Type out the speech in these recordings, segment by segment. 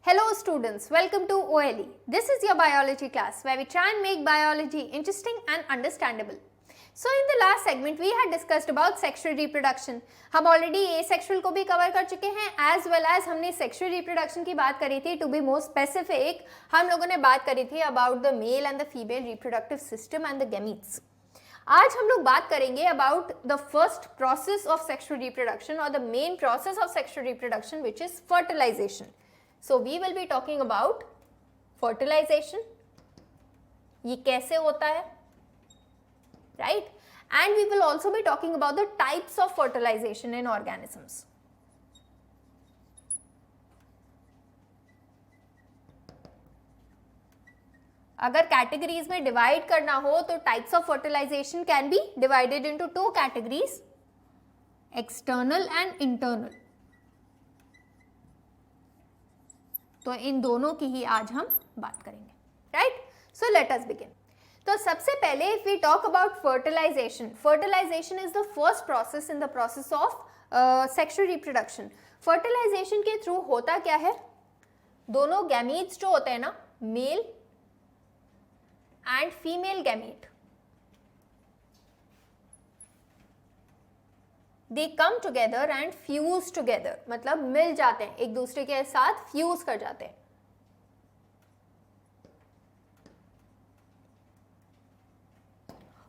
Hello students, welcome to OLE. This is your biology class where we try and make biology interesting and understandable. So in the last segment we had discussed about sexual reproduction. हम already asexual को भी cover कर चुके हैं as well as हमने sexual reproduction की बात करी थी. To be more specific, हम लोगों ने बात करी थी about the male and the female reproductive system and the gametes. आज हम लोग बात करेंगे about the first process of sexual reproduction or the main process of sexual reproduction which is fertilization. So we will be talking about fertilization. ये कैसे होता है, right? And we will also be talking about the types of fertilization in organisms. अगर categories में divide करना हो तो types of fertilization can be divided into two categories, external and internal. तो इन दोनों की ही आज हम बात करेंगे, right? So let us begin. तो सबसे पहले if we talk about fertilisation, fertilisation is the first process in the process of sexual reproduction. Fertilisation के थ्रू होता क्या है, दोनों गैमीट्स जो होते हैं ना, male and female gamete, they come together and fuse together, मतलब मिल जाते हैं, एक दूसरे के साथ फ्यूज कर जाते हैं.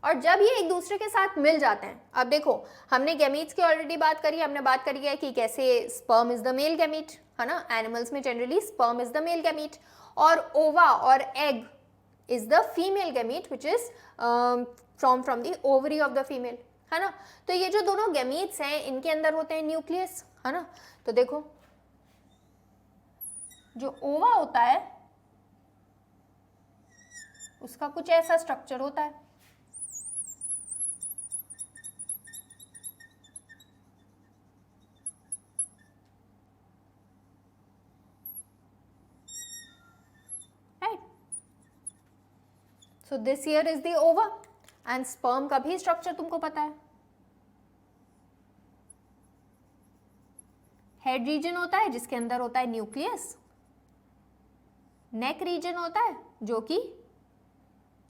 और जब ये एक दूसरे के साथ मिल जाते हैं, अब देखो हमने गैमीट्स की ऑलरेडी बात करी, हमने बात करी है कि कैसे sperm is the male gamete, है ना. एनिमल्स में generally sperm is the male gamete और ओवा और egg is the female gamete which is from the ovary of the female, है ना. तो ये जो दोनों गैमीट्स हैं इनके अंदर होते हैं न्यूक्लियस, है ना. तो देखो जो ओवा होता है उसका कुछ ऐसा स्ट्रक्चर होता है, right. So this here is the ओवा एंड स्पर्म का भी स्ट्रक्चर तुमको पता है. हेड रीजन होता है जिसके अंदर होता है न्यूक्लियस, नेक रीजन होता है जो कि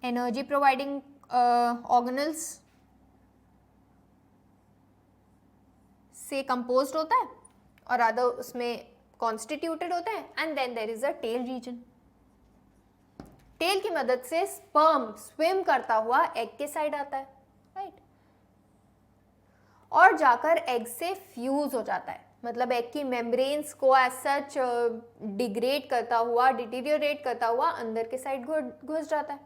एनर्जी प्रोवाइडिंग ऑर्गेनल्स से कंपोज्ड होता है और अदर उसमें कॉन्स्टिट्यूटेड होते हैं. And then there is a tail region. Tail की मदद से स्पर्म स्विम करता हुआ एग के साइड आता है, राइट, और जाकर एग से फ्यूज हो जाता है. मतलब एग की मेम्ब्रेन्स को एज सच डिग्रेड करता हुआ, डिटीरियोरेट करता हुआ अंदर के साइड घुस जाता है.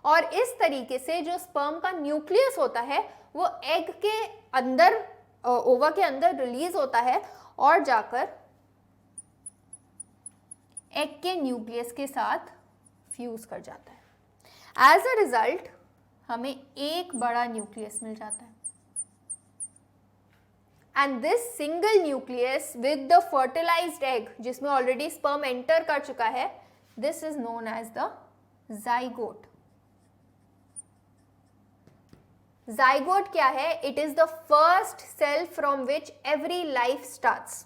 और इस तरीके से जो स्पर्म का न्यूक्लियस होता है वो एग के अंदर, ओवा के अंदर रिलीज होता है और जाकर एग के न्यूक्लियस के साथ फ्यूज कर जाता है. एज अ रिजल्ट हमें एक बड़ा न्यूक्लियस मिल जाता है. And this single nucleus with the fertilised egg जिसमें ऑलरेडी स्पर्म एंटर कर चुका है, this is known as the zygote. Zygote क्या है? It is the first cell from which every life starts.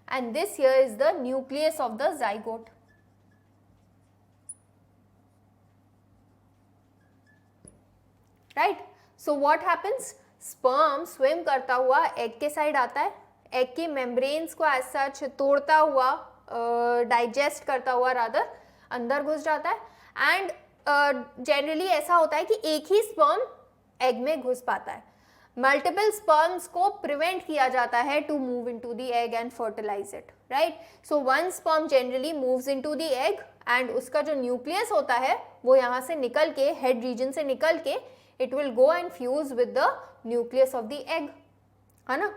And this here is the nucleus of the zygote. Right? So what happens? Sperm swim करता हुआ egg के side आता है, egg की membranes को as such तोड़ता हुआ, digest करता हुआ rather अंदर घुस जाता है. And generally ऐसा होता है कि एक ही sperm egg में घुस पाता है. मल्टीपल स्पर्म्स को प्रिवेंट किया जाता है to move into the egg and fertilise it, right. So one sperm generally moves into the egg and उसका जो न्यूक्लियस होता है वो यहाँ से निकल के, हेड रीजन से निकल के, it will go and fuse with the nucleus of the egg, है ना.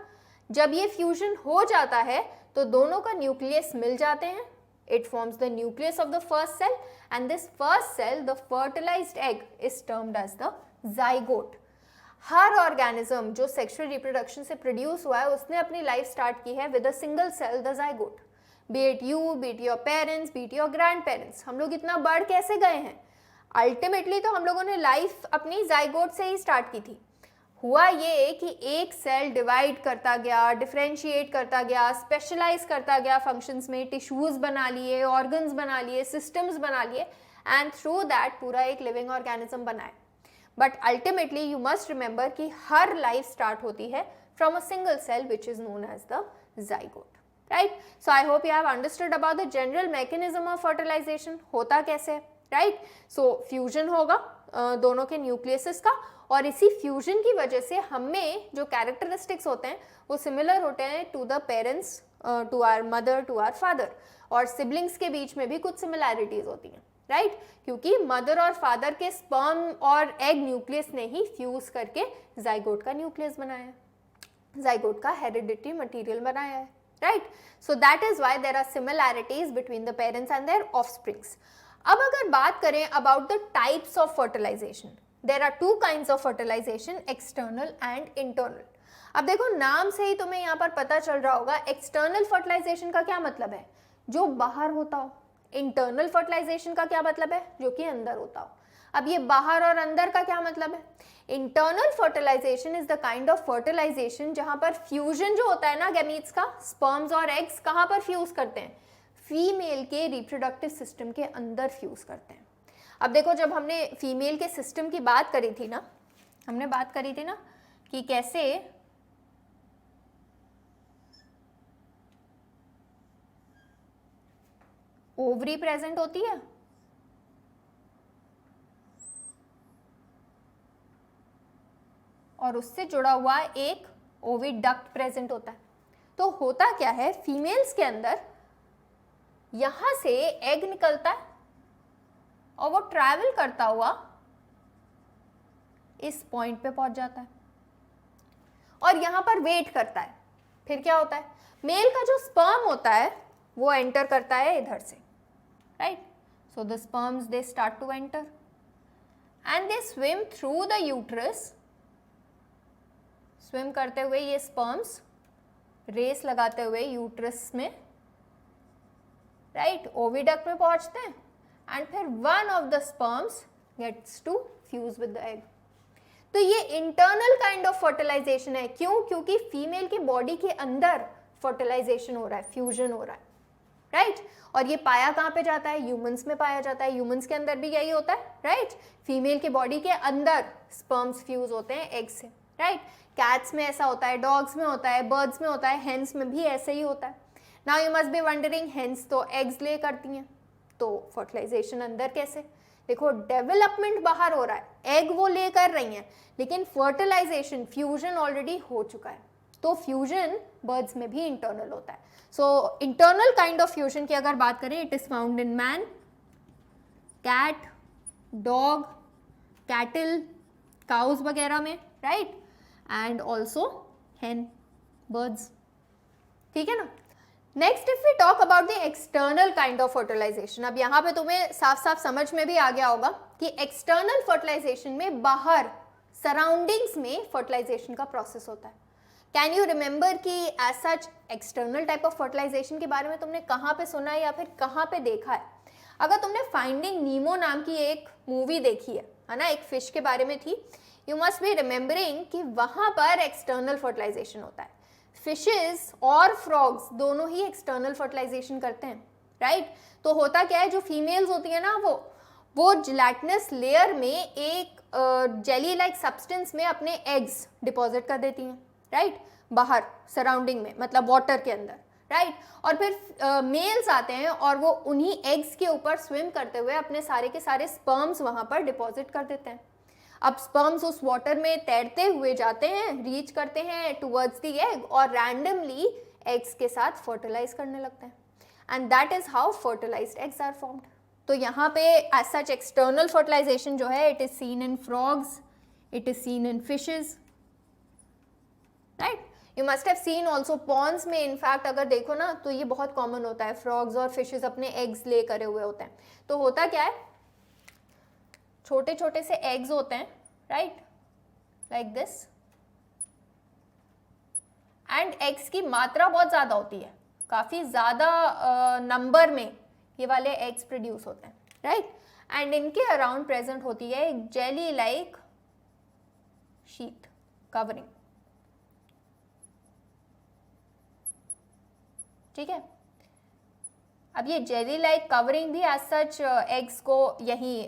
जब ये फ्यूजन हो जाता है तो दोनों का न्यूक्लियस मिल जाते हैं. It forms the nucleus of the first cell and this first cell, the fertilised egg, is termed as the zygote. हर ऑर्गेनिज्म जो सेक्सुअल रिप्रोडक्शन से प्रोड्यूस हुआ है उसने अपनी लाइफ स्टार्ट की है with a single cell, the zygote. Be it you, be it your parents, be it your grandparents. हम लोग इतना बढ़ कैसे गए हैं? अल्टीमेटली तो हम लोगों ने लाइफ अपनी जाइगोट से ही स्टार्ट की थी. हुआ ये कि एक सेल डिवाइड करता गया, डिफरेंशिएट करता गया, स्पेशलाइज करता गया फंक्शंस में, टिश्यूज बना लिए, ऑर्गन्स बना लिए, सिस्टम्स बना लिए, एंड थ्रू दैट पूरा एक लिविंग ऑर्गेनिज्म बनाए. But ultimately you must remember कि हर लाइफ स्टार्ट होती है from a single cell which is known as the zygote. Right? So I hope you have understood about the general mechanism of fertilization. होता कैसे है, right? So fusion होगा दोनों के न्यूक्लियसेस का, और इसी फ्यूजन की वजह से हमें जो कैरेक्टरिस्टिक्स होते हैं वो सिमिलर होते हैं to the parents, to our mother, to our father, और सिबलिंग्स के बीच में भी कुछ सिमिलैरिटीज होती हैं, राइट? क्योंकि मदर और फादर के स्पर्म और एग न्यूक्लियस ने ही फ्यूज करके जाइगोट का न्यूक्लियस बनाया है, जाइगोट का हेरिडिटरी मटेरियल बनाया है, right? So that is why there are similarities between the parents and their offsprings. अब अगर बात करें about the types of fertilisation, there are two kinds of fertilisation, external and internal. अब देखो नाम से ही तुम्हें यहाँ पर पता चल रहा होगा एक्सटर्नल फर्टिलाइजेशन का क्या मतलब है, जो बाहर होता हो. इंटरनल फर्टिलाइजेशन का क्या मतलब है, जो कि अंदर होता हो. अब ये बाहर और अंदर का क्या मतलब है? Internal fertilisation is the kind of fertilisation जहां पर फ्यूजन जो होता है ना गैमीट्स का, स्पर्म्स और एग्स कहां पर फ्यूज करते हैं? फीमेल के रिप्रोडक्टिव सिस्टम के अंदर फ्यूज करते हैं. अब देखो जब हमने फीमेल के सिस्टम की बात करी थी ना, हमने बात करी थी ना कि कैसे ओवरी प्रेजेंट होती है और उससे जुड़ा हुआ एक ओविडक्ट प्रेजेंट होता है. तो होता क्या है, फीमेल्स के अंदर यहां से एग निकलता है और वो ट्रैवल करता हुआ इस पॉइंट पे पहुंच जाता है और यहां पर वेट करता है. फिर क्या होता है, मेल का जो स्पर्म होता है वो एंटर करता है इधर से, right? So the sperms they start to enter and they swim through the uterus. Swim करते हुए ये स्पर्म्स रेस लगाते हुए यूट्रस में, राइट, ओविडक्ट में पहुंचते हैं एंड फिर one of the sperms gets to fuse with the egg. तो ये इंटरनल काइंड ऑफ फर्टिलाइजेशन है. क्यों? क्योंकि फीमेल की बॉडी के अंदर फर्टिलाइजेशन हो रहा है, फ्यूजन हो रहा है, राइट? और ये पाया कहाँ पे जाता है? ह्यूमंस में पाया जाता है. ह्यूमंस के अंदर भी यही होता है, राइट? फीमेल की बॉडी के अंदर स्पर्म्स फ्यूज होते हैं एग से, राइट? कैट्स में ऐसा होता है, डॉग्स में होता है, बर्ड्स में होता है, हेन्स में भी ऐसे ही होता है. Now you must be wondering, hens तो एग्स ले करती हैं, तो फर्टिलाइजेशन अंदर कैसे? देखो डेवलपमेंट बाहर हो रहा है, एग वो ले कर रही हैं, लेकिन फर्टिलाइजेशन, फ्यूजन ऑलरेडी हो चुका है. तो फ्यूजन बर्ड्स में भी इंटरनल होता है. So internal kind of fusion की अगर बात करें, it is found in man, cat, dog, cattle, cows वगैरह में, right? And also hen, birds. ठीक है ना? Next if we talk about the external kind of fertilisation. अब यहाँ पे तुम्हें साफ साफ समझ में भी आ गया होगा कि एक्सटर्नल फर्टिलाइजेशन में बाहर सराउंडिंग्स में फर्टिलाइजेशन का प्रोसेस होता है. कैन यू रिमेंबर कि as such external type of fertilisation के बारे में तुमने कहाँ पे सुना है या फिर कहाँ पे देखा है? अगर तुमने फाइंडिंग नीमो नाम की एक मूवी देखी है ना, एक फिश के बारे में थी, यू मस्ट बी रिमेंबरिंग कि वहाँ पर एक्सटर्नल फर्टिलाइजेशन होता है. फिशेस और फ्रॉग्स दोनों ही एक्सटर्नल फर्टिलाइजेशन करते हैं, राइट? तो होता क्या है, जो फीमेल्स होती है ना वो जिलेटिनस लेयर में एक जेली लाइक सब्सटेंस में अपने एग्स डिपॉजिट कर देती हैं, राइट? बाहर सराउंडिंग में, मतलब वाटर के अंदर, राइट? और फिर मेल्स आते हैं और वो उन्हीं एग्स के ऊपर स्विम करते हुए अपने सारे के सारे स्पर्म्स वहाँ पर डिपॉजिट कर देते हैं. अब स्पर्म्स उस वाटर में तैरते हुए जाते हैं, रीच करते हैं टुवर्ड्स द एग और रैंडमली एग्स के साथ फर्टिलाइज करने लगते हैं. And that is how fertilised eggs are formed. तो यहाँ पे एज सच एक्सटर्नल फर्टिलाइजेशन जो है, it is seen in frogs, it is seen in fishes, right? You must have seen also ponds में. इनफैक्ट अगर देखो ना तो ये बहुत कॉमन होता है, फ्रॉग्स और फिशेज अपने एग्स ले करे हुए होते हैं. तो होता क्या है, छोटे छोटे से एग्स होते हैं, right, like this, and eggs की मात्रा बहुत ज़्यादा होती है, काफ़ी ज़्यादा नंबर में ये वाले एग्स प्रोड्यूस होते हैं, राइट? एंड इनके अराउंड प्रेजेंट होती है एक जेली लाइक शीट, कवरिंग, ठीक है। अब ये जेली लाइक कवरिंग भी एज सच एग्स को यहीं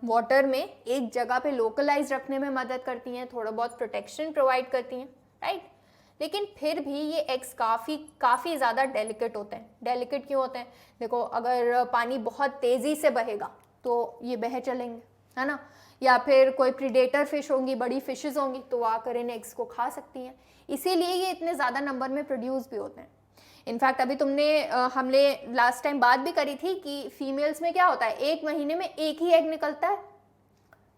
वाटर में एक जगह पे लोकलाइज रखने में मदद करती हैं, थोड़ा बहुत प्रोटेक्शन प्रोवाइड करती हैं, राइट। लेकिन फिर भी ये एग्स काफ़ी ज़्यादा डेलिकेट होते हैं। डेलिकेट क्यों होते हैं? देखो, अगर पानी बहुत तेज़ी से बहेगा तो ये बह चलेंगे, है ना, या फिर कोई प्रीडेटर फिश होंगी, बड़ी फिशेस होंगी, तो वो आकर इन एग्स को खा सकती हैं। इसीलिए ये इतने ज़्यादा नंबर में प्रोड्यूस भी होते हैं। इनफैक्ट अभी हमने लास्ट टाइम बात भी करी थी कि फीमेल्स में क्या होता है, एक महीने में एक ही एग निकलता है।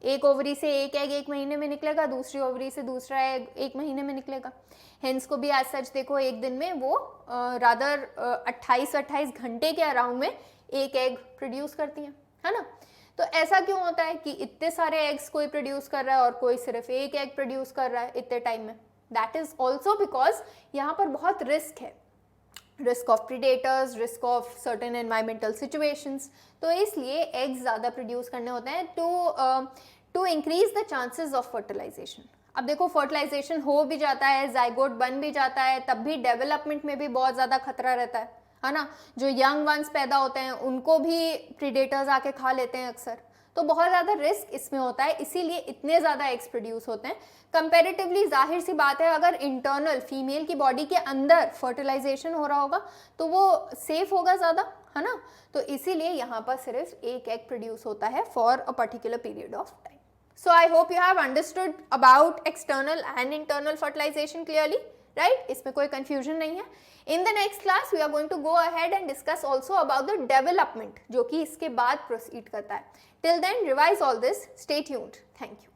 एक ओवरी से एक एग एक महीने में निकलेगा, दूसरी ओवरी से दूसरा एग एक महीने में निकलेगा। हेंस को भी एज सच देखो, एक दिन में वो रादर 28 घंटे के अराउंड में एक एग प्रोड्यूस करती हैं, है ना। तो ऐसा क्यों होता है कि इतने सारे एग्स कोई प्रोड्यूस कर रहा है और कोई सिर्फ एक एग प्रोड्यूस कर रहा है इतने टाइम में? दैट इज ऑल्सो बिकॉज यहाँ पर बहुत रिस्क है, risk of predators, risk of certain environmental situations. तो इसलिए एग्स ज़्यादा प्रोड्यूस करने होते हैं to increase the chances of fertilisation. अब देखो, फर्टिलाइजेशन हो भी जाता है, जाइगोट बन भी जाता है, तब भी डेवलपमेंट में भी बहुत ज़्यादा खतरा रहता है ना। जो यंग वंस पैदा होते हैं उनको भी प्रीडेटर्स आके खा लेते हैं अक्सर, तो बहुत ज़्यादा रिस्क इसमें होता है, इसीलिए इतने ज़्यादा एग्स प्रोड्यूस होते हैं। कंपैरेटिवली जाहिर सी बात है, अगर इंटरनल फीमेल की बॉडी के अंदर फर्टिलाइजेशन हो रहा होगा तो वो सेफ होगा ज़्यादा, है ना। तो इसीलिए यहाँ पर सिर्फ एक एग प्रोड्यूस होता है for a particular period of time. So I hope you have understood about external and internal fertilization clearly, right? इसमें कोई confusion नहीं है। In the next class we are going to go ahead and discuss also about the development, जो कि इसके बाद proceed करता है। Till then revise all this. Stay tuned. Thank you.